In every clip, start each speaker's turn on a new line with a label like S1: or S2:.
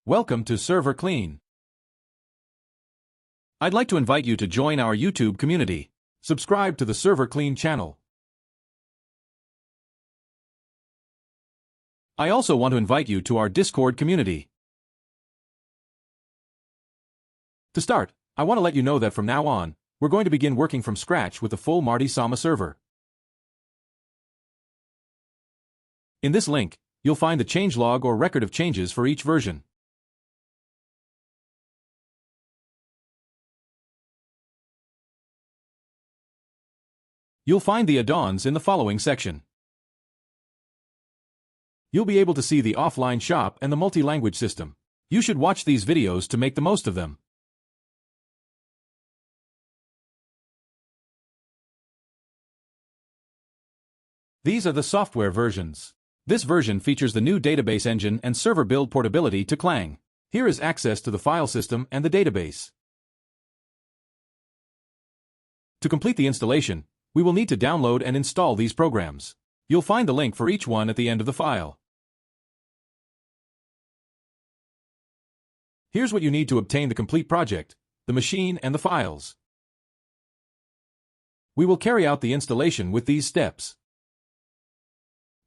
S1: Welcome to Server Clean. I'd like to invite you to join our YouTube community. Subscribe to the Server Clean channel. I also want to invite you to our Discord community. To start, I want to let you know that from now on, we're going to begin working from scratch with the full Marty Sama server. In this link, you'll find the changelog or record of changes for each version. You'll find the add-ons in the following section. You'll be able to see the Offlineshop and the multi-language system. You should watch these videos to make the most of them. These are the software versions. This version features the new database engine and server build portability to Clang. Here is access to the file system and the database. To complete the installation, we will need to download and install these programs. You'll find the link for each one at the end of the file. Here's what you need to obtain the complete project, the machine and the files. We will carry out the installation with these steps.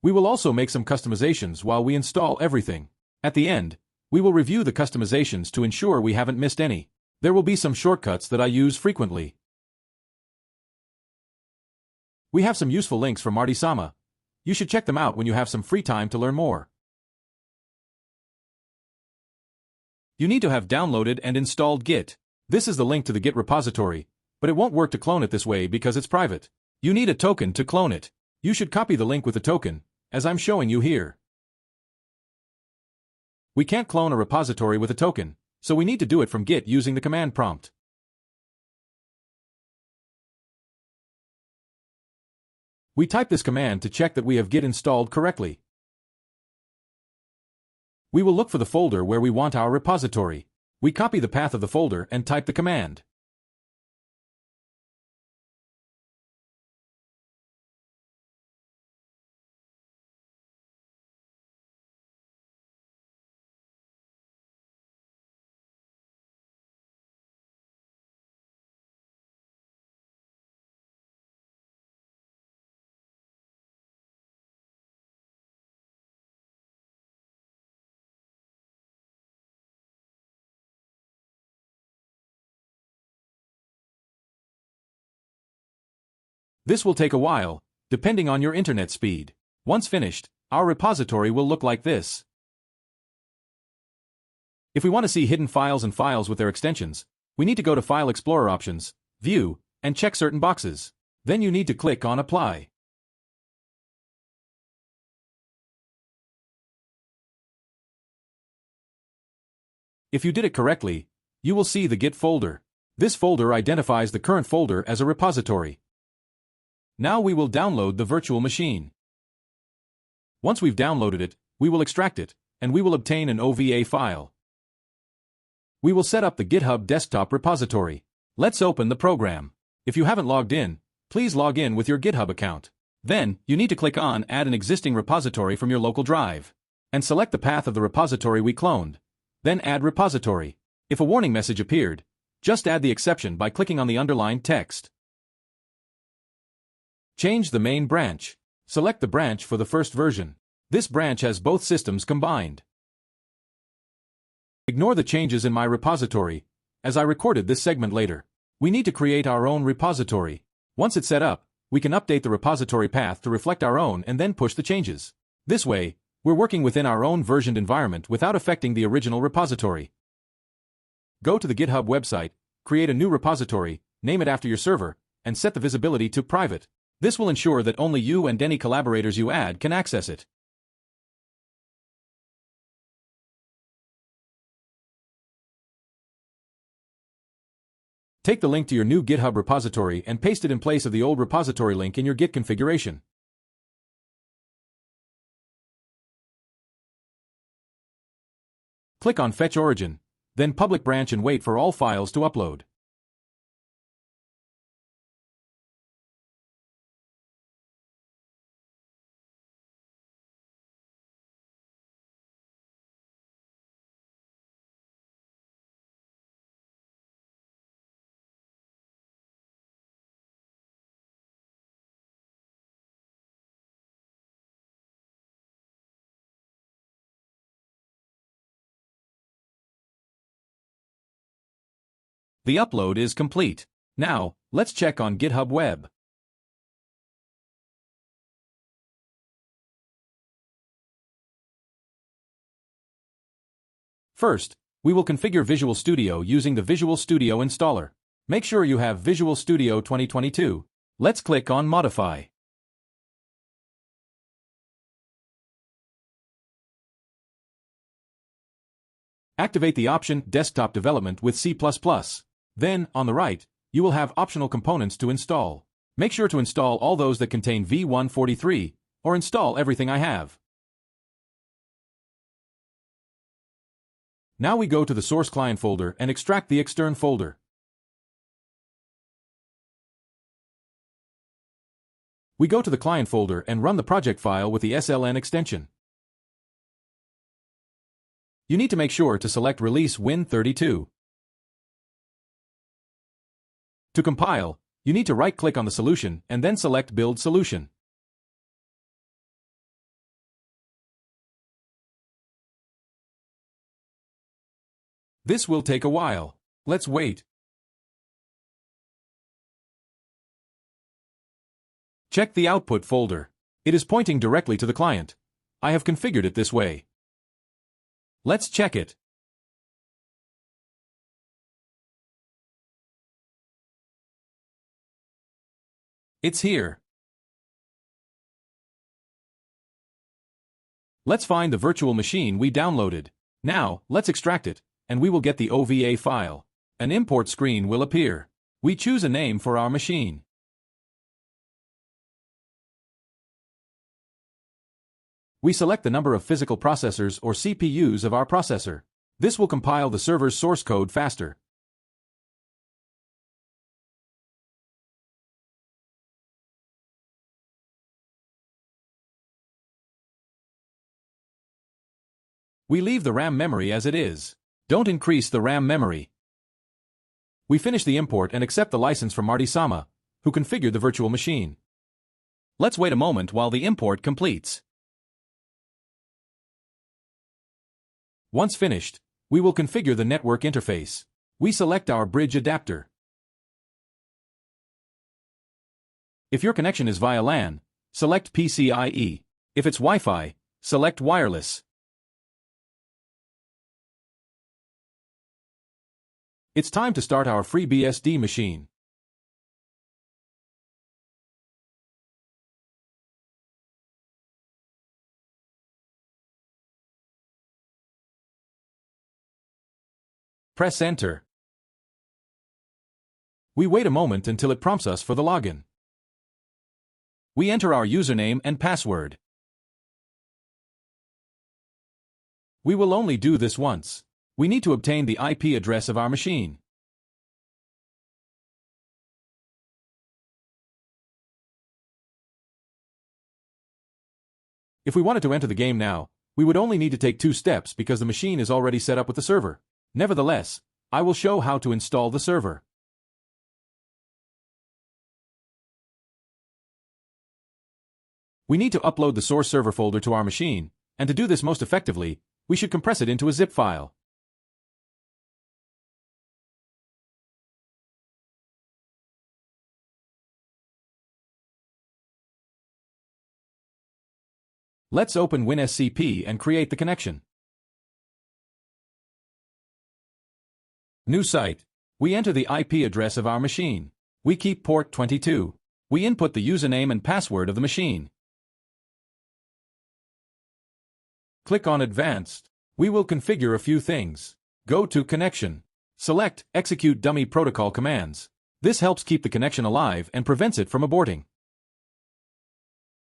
S1: We will also make some customizations while we install everything. At the end, we will review the customizations to ensure we haven't missed any. There will be some shortcuts that I use frequently. We have some useful links from Marty Sama. You should check them out when you have some free time to learn more. You need to have downloaded and installed Git. This is the link to the Git repository, but it won't work to clone it this way because it's private. You need a token to clone it. You should copy the link with the token, as I'm showing you here. We can't clone a repository with a token, so we need to do it from Git using the command prompt. We type this command to check that we have Git installed correctly. We will look for the folder where we want our repository. We copy the path of the folder and type the command. This will take a while, depending on your internet speed. Once finished, our repository will look like this. If we want to see hidden files and files with their extensions, we need to go to File Explorer Options, View, and check certain boxes. Then you need to click on Apply. If you did it correctly, you will see the Git folder. This folder identifies the current folder as a repository. Now we will download the virtual machine. Once we've downloaded it, we will extract it, and we will obtain an OVA file. We will set up the GitHub Desktop repository. Let's open the program. If you haven't logged in, please log in with your GitHub account. Then, you need to click on Add an existing repository from your local drive, and select the path of the repository we cloned. Then add repository. If a warning message appeared, just add the exception by clicking on the underlined text. Change the main branch. Select the branch for the first version. This branch has both systems combined. Ignore the changes in my repository, as I recorded this segment later. We need to create our own repository. Once it's set up, we can update the repository path to reflect our own and then push the changes. This way, we're working within our own versioned environment without affecting the original repository. Go to the GitHub website, create a new repository, name it after your server, and set the visibility to private. This will ensure that only you and any collaborators you add can access it. Take the link to your new GitHub repository and paste it in place of the old repository link in your Git configuration. Click on Fetch Origin, then Public Branch and wait for all files to upload. The upload is complete. Now, let's check on GitHub Web. First, we will configure Visual Studio using the Visual Studio installer. Make sure you have Visual Studio 2022. Let's click on Modify. Activate the option Desktop Development with C++. Then, on the right, you will have optional components to install. Make sure to install all those that contain v143, or install everything I have. Now we go to the source client folder and extract the extern folder. We go to the client folder and run the project file with the SLN extension. You need to make sure to select Release Win32. To compile, you need to right-click on the solution and then select Build Solution. This will take a while. Let's wait. Check the output folder. It is pointing directly to the client. I have configured it this way. Let's check it. It's here. Let's find the virtual machine we downloaded. Now, let's extract it, and we will get the OVA file. An import screen will appear. We choose a name for our machine. We select the number of physical processors or CPUs of our processor. This will compile the server's source code faster. We leave the RAM memory as it is. Don't increase the RAM memory. We finish the import and accept the license from Marty-sama, who configured the virtual machine. Let's wait a moment while the import completes. Once finished, we will configure the network interface. We select our bridge adapter. If your connection is via LAN, select PCIe. If it's Wi-Fi, select wireless. It's time to start our FreeBSD machine. Press Enter. We wait a moment until it prompts us for the login. We enter our username and password. We will only do this once. We need to obtain the IP address of our machine. If we wanted to enter the game now, we would only need to take 2 steps because the machine is already set up with the server. Nevertheless, I will show how to install the server. We need to upload the source server folder to our machine, and to do this most effectively, we should compress it into a zip file. Let's open WinSCP and create the connection. New site. We enter the IP address of our machine. We keep port 22. We input the username and password of the machine. Click on Advanced. We will configure a few things. Go to Connection. Select Execute Dummy Protocol Commands. This helps keep the connection alive and prevents it from aborting.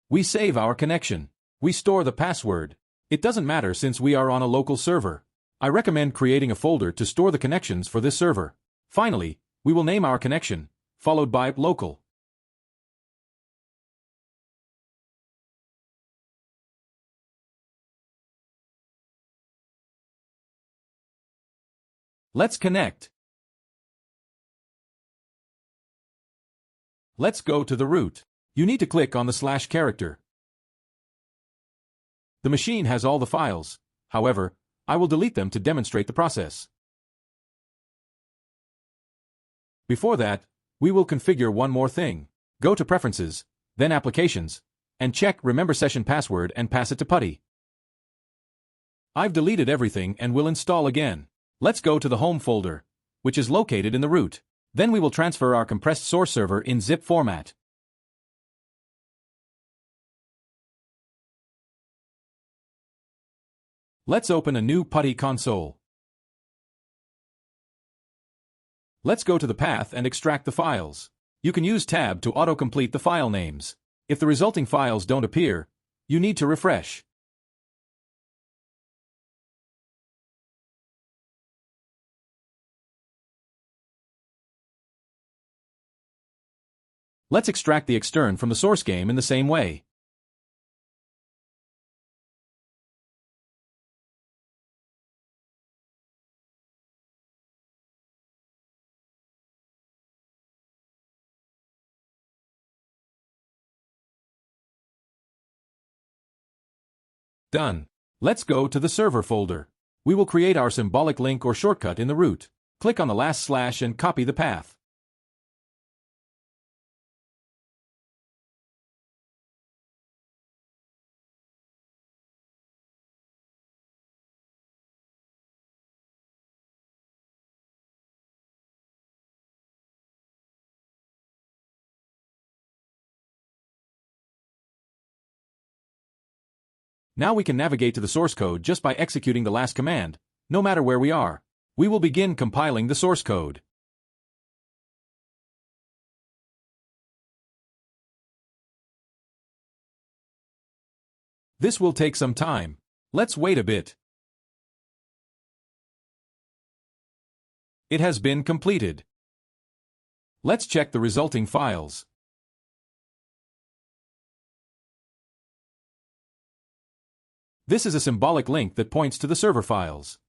S1: We save our connection. We store the password. It doesn't matter since we are on a local server. I recommend creating a folder to store the connections for this server. Finally, we will name our connection, followed by local. Let's connect. Let's go to the root. You need to click on the / character. The machine has all the files. However, I will delete them to demonstrate the process. Before that, we will configure one more thing. Go to Preferences, then Applications, and check Remember Session Password and pass it to PuTTY. I've deleted everything and will install again. Let's go to the Home folder, which is located in the root. Then we will transfer our compressed source server in zip format. Let's open a new PuTTY console. Let's go to the path and extract the files. You can use Tab to autocomplete the file names. If the resulting files don't appear, you need to refresh. Let's extract the extern from the source game in the same way. Done. Let's go to the server folder. We will create our symbolic link or shortcut in the root. Click on the last slash and copy the path. Now we can navigate to the source code just by executing the last command, no matter where we are. We will begin compiling the source code. This will take some time. Let's wait a bit. It has been completed. Let's check the resulting files. This is a symbolic link that points to the server files.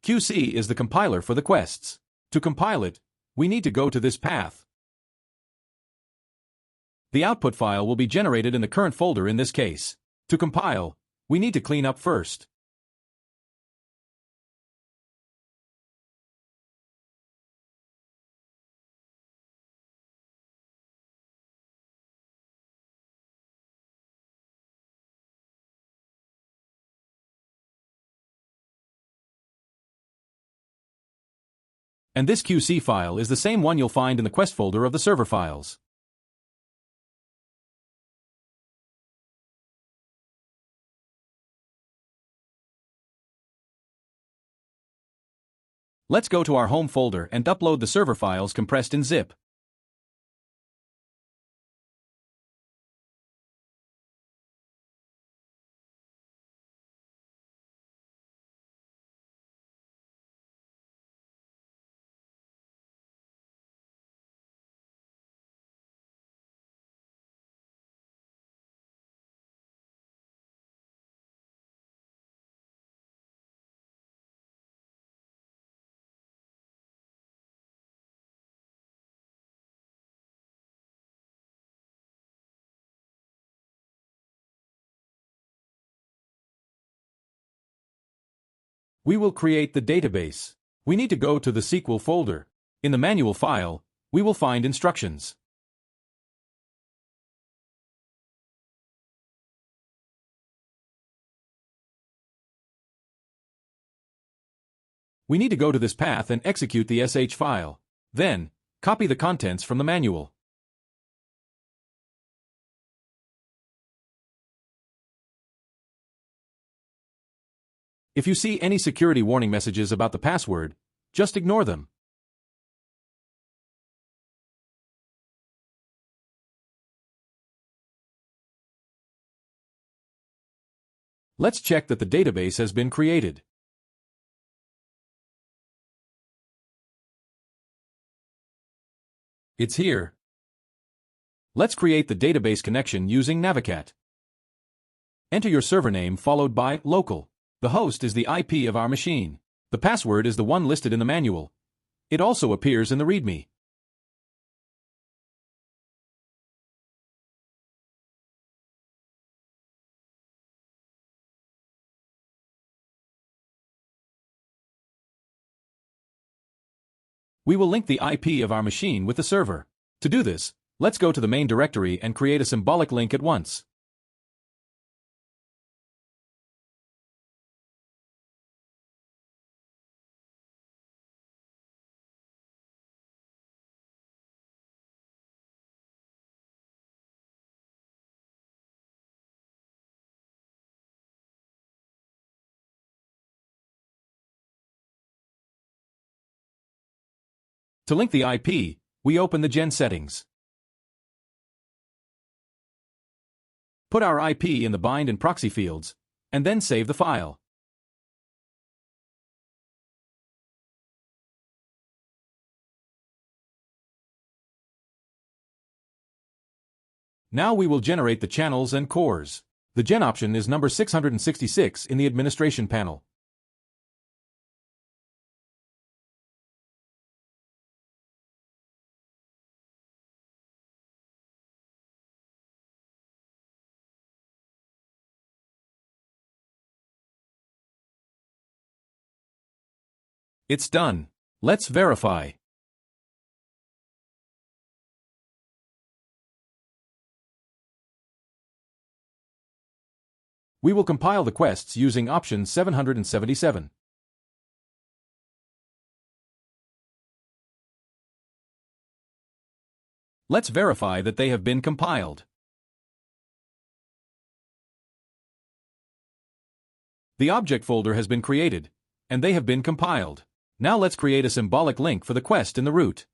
S1: QC is the compiler for the quests. To compile it, we need to go to this path. The output file will be generated in the current folder in this case. To compile, we need to clean up first. And this QC file is the same one you'll find in the quest folder of the server files. Let's go to our home folder and upload the server files compressed in zip. We will create the database. We need to go to the SQL folder. In the manual file, we will find instructions. We need to go to this path and execute the sh file. Then, copy the contents from the manual. If you see any security warning messages about the password, just ignore them. Let's check that the database has been created. It's here. Let's create the database connection using Navicat. Enter your server name followed by local. The host is the IP of our machine. The password is the one listed in the manual. It also appears in the README. We will link the IP of our machine with the server. To do this, let's go to the main directory and create a symbolic link at once. To link the IP, we open the gen settings. Put our IP in the bind and proxy fields, and then save the file. Now we will generate the channels and cores. The gen option is number 666 in the administration panel. It's done. Let's verify. We will compile the quests using option 777. Let's verify that they have been compiled. The object folder has been created, and they have been compiled. Now let's create a symbolic link for the quest in the root.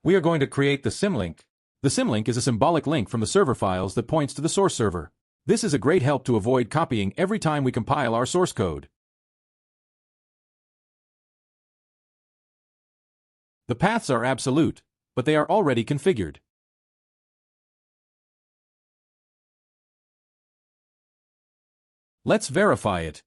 S1: We are going to create the symlink. The symlink is a symbolic link from the server files that points to the source server. This is a great help to avoid copying every time we compile our source code. The paths are absolute, but they are already configured. Let's verify it.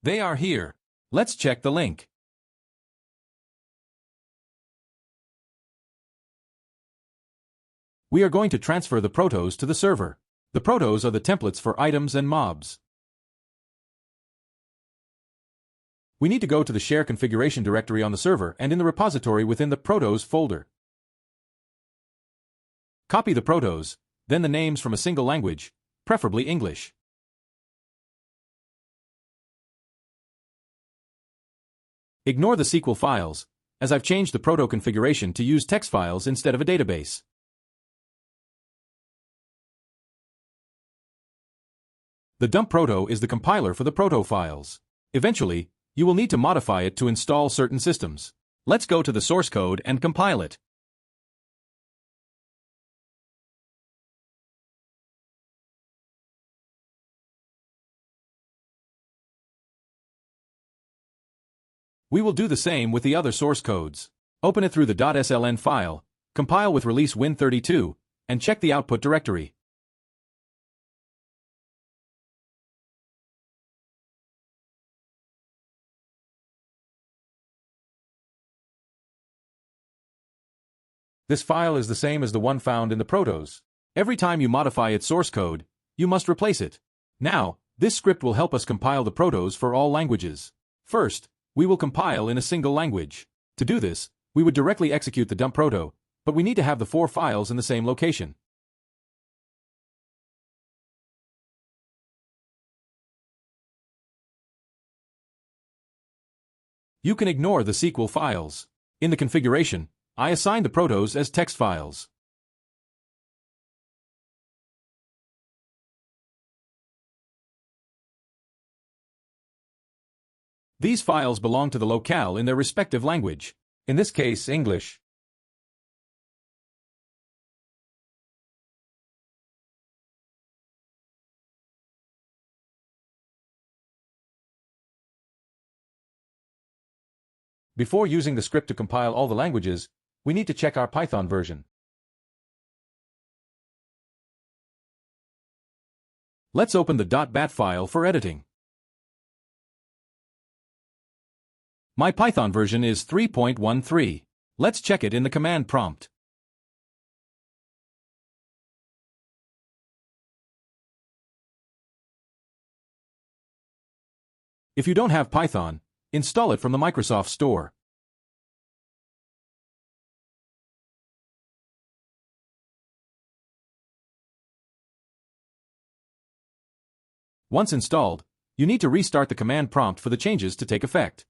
S1: They are here. Let's check the link. We are going to transfer the protos to the server. The protos are the templates for items and mobs. We need to go to the share configuration directory on the server and in the repository within the protos folder. Copy the protos, then the names from a single language, preferably English. Ignore the SQL files, as I've changed the proto configuration to use text files instead of a database. The dump proto is the compiler for the proto files. Eventually, you will need to modify it to install certain systems. Let's go to the source code and compile it. We will do the same with the other source codes. Open it through the .sln file, compile with release win32, and check the output directory. This file is the same as the one found in the protos. Every time you modify its source code, you must replace it. Now, this script will help us compile the protos for all languages. First, we will compile in a single language. To do this, we would directly execute the dump proto, but we need to have the 4 files in the same location. You can ignore the SQL files. In the configuration, I assigned the protos as text files. These files belong to the locale in their respective language, in this case English. Before using the script to compile all the languages, we need to check our Python version. Let's open the .bat file for editing. My Python version is 3.13. Let's check it in the command prompt. If you don't have Python, install it from the Microsoft Store. Once installed, you need to restart the command prompt for the changes to take effect.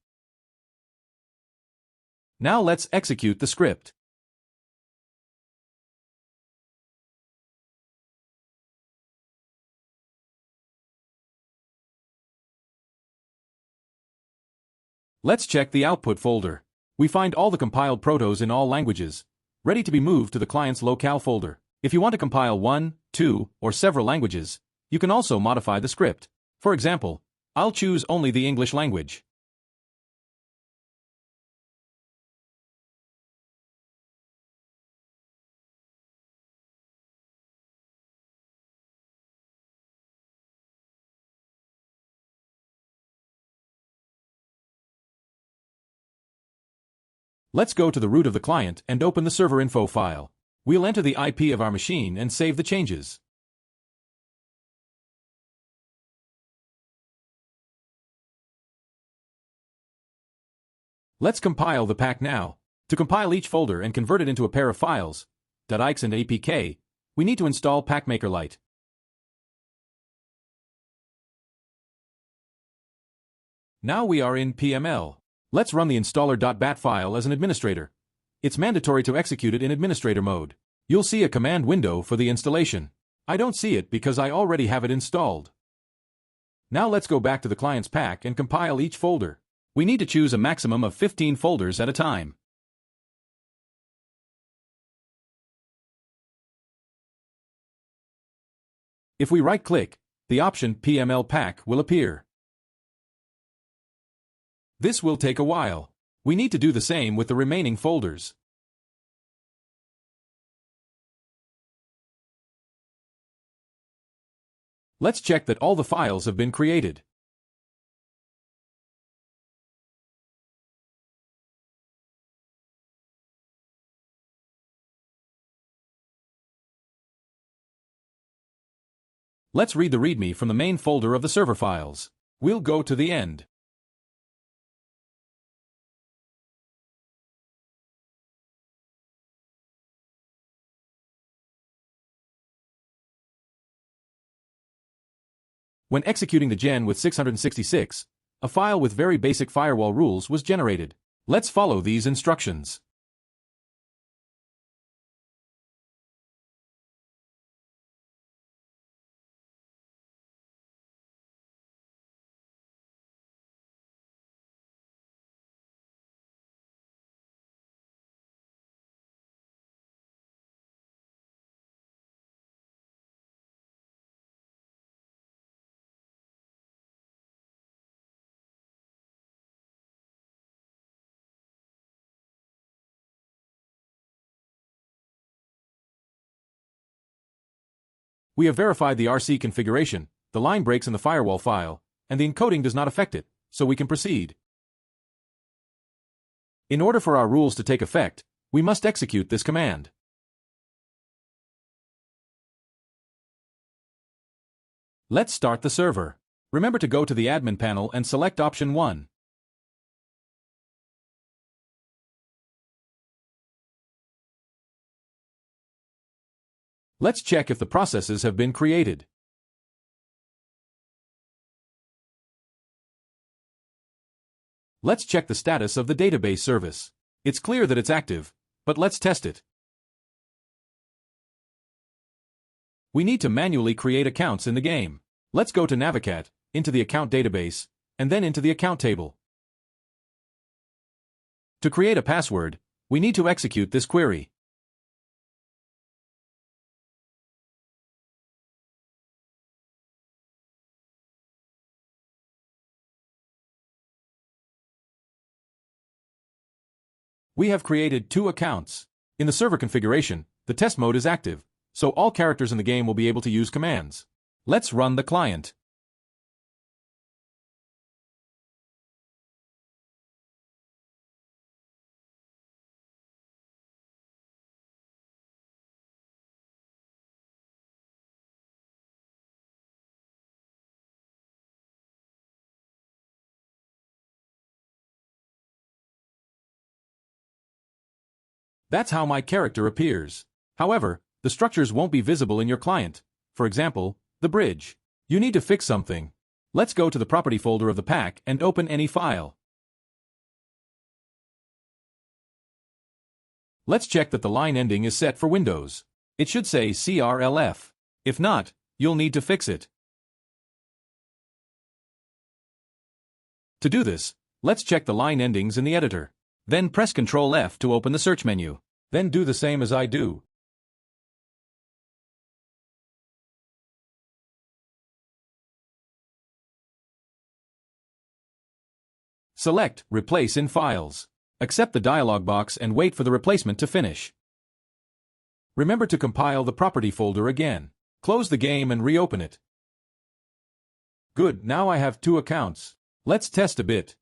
S1: Now let's execute the script. Let's check the output folder. We find all the compiled protos in all languages, ready to be moved to the client's locale folder. If you want to compile 1, 2, or several languages, you can also modify the script. For example, I'll choose only the English language. Let's go to the root of the client and open the server info file. We'll enter the IP of our machine and save the changes. Let's compile the pack now. To compile each folder and convert it into a pair of files, .ix and apk, we need to install PackMaker Lite. Now we are in PML. Let's run the installer.bat file as an administrator. It's mandatory to execute it in administrator mode. You'll see a command window for the installation. I don't see it because I already have it installed. Now let's go back to the client's pack and compile each folder. We need to choose a maximum of 15 folders at a time. If we right-click, the option PML Pack will appear. This will take a while. We need to do the same with the remaining folders. Let's check that all the files have been created. Let's read the README from the main folder of the server files. We'll go to the end. When executing the gen with 666, a file with very basic firewall rules was generated. Let's follow these instructions. We have verified the RC configuration, the line breaks in the firewall file, and the encoding does not affect it, so we can proceed. In order for our rules to take effect, we must execute this command. Let's start the server. Remember to go to the admin panel and select option 1. Let's check if the processes have been created. Let's check the status of the database service. It's clear that it's active, but let's test it. We need to manually create accounts in the game. Let's go to Navicat, into the account database, and then into the account table. To create a password, we need to execute this query. We have created 2 accounts. In the server configuration, the test mode is active, so all characters in the game will be able to use commands. Let's run the client. That's how my character appears. However, the structures won't be visible in your client. For example, the bridge. You need to fix something. Let's go to the property folder of the pack and open any file. Let's check that the line ending is set for Windows. It should say CRLF. If not, you'll need to fix it. To do this, let's check the line endings in the editor. Then press Ctrl F to open the search menu. Then do the same as I do. Select Replace in Files. Accept the dialog box and wait for the replacement to finish. Remember to compile the property folder again. Close the game and reopen it. Good, now I have 2 accounts. Let's test a bit.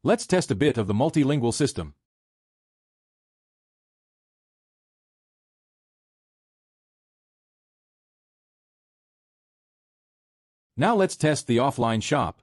S1: Let's test a bit of the multilingual system. Now let's test the offline shop.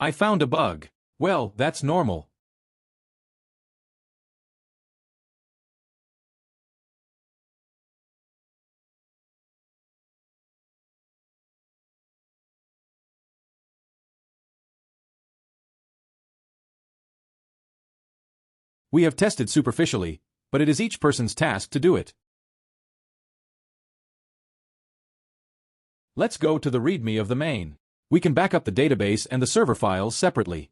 S1: I found a bug. Well, that's normal. We have tested superficially, but it is each person's task to do it. Let's go to the README of the main. We can back up the database and the server files separately.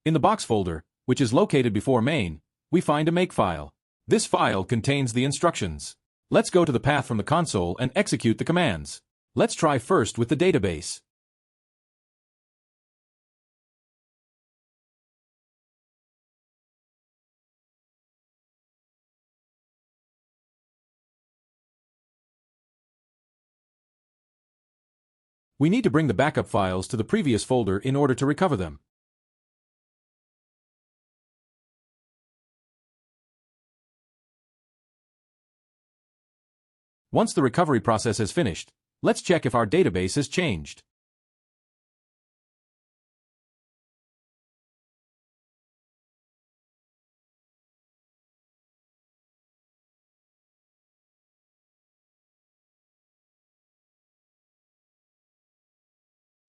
S1: In the box folder, which is located before main, we find a make file. This file contains the instructions. Let's go to the path from the console and execute the commands. Let's try first with the database. We need to bring the backup files to the previous folder in order to recover them. Once the recovery process has finished, let's check if our database has changed.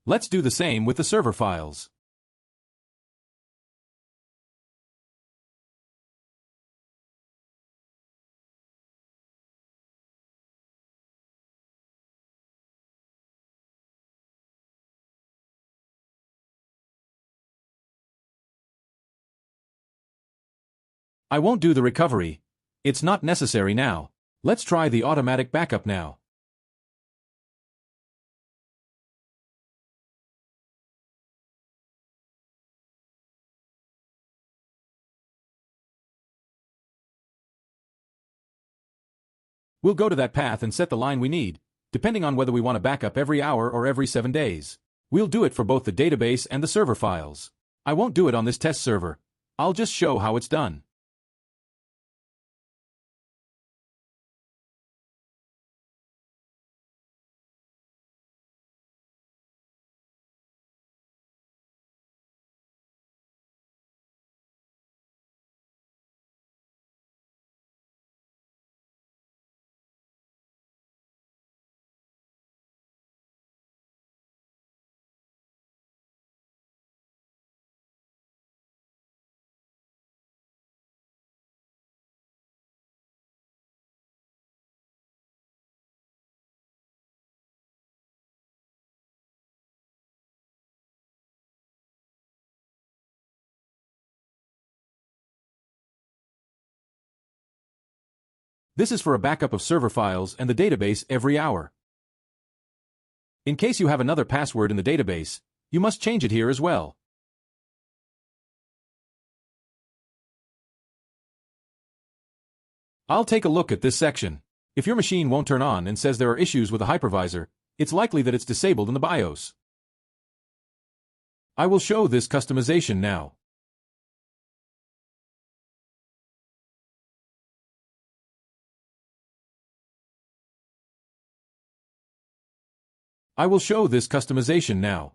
S1: Let's do the same with the server files. I won't do the recovery. It's not necessary now. Let's try the automatic backup now. We'll go to that path and set the line we need, depending on whether we want to back up every hour or every 7 days. We'll do it for both the database and the server files. I won't do it on this test server. I'll just show how it's done. This is for a backup of server files and the database every hour. In case you have another password in the database, you must change it here as well. I'll take a look at this section. If your machine won't turn on and says there are issues with the hypervisor, it's likely that it's disabled in the BIOS. I will show this customization now. I will show this customization now.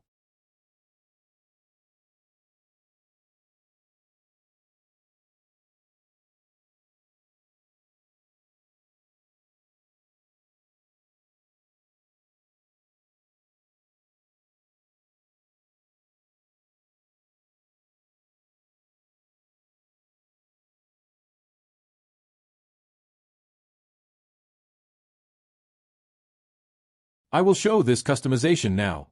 S1: I will show this customization now.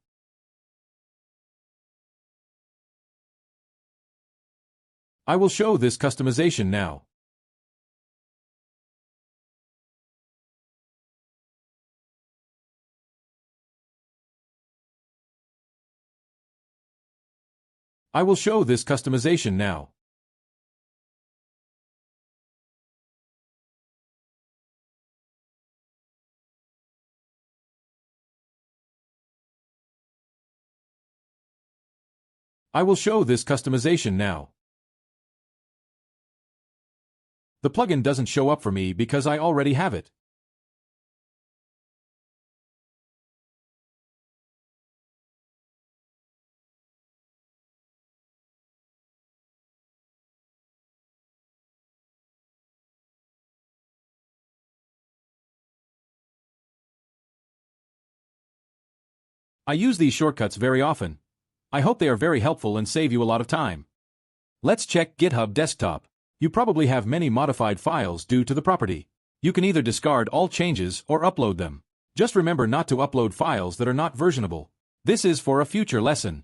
S1: I will show this customization now. I will show this customization now. I will show this customization now. The plugin doesn't show up for me because I already have it. I use these shortcuts very often. I hope they are very helpful and save you a lot of time. Let's check GitHub Desktop. You probably have many modified files due to the property. You can either discard all changes or upload them. Just remember not to upload files that are not versionable. This is for a future lesson.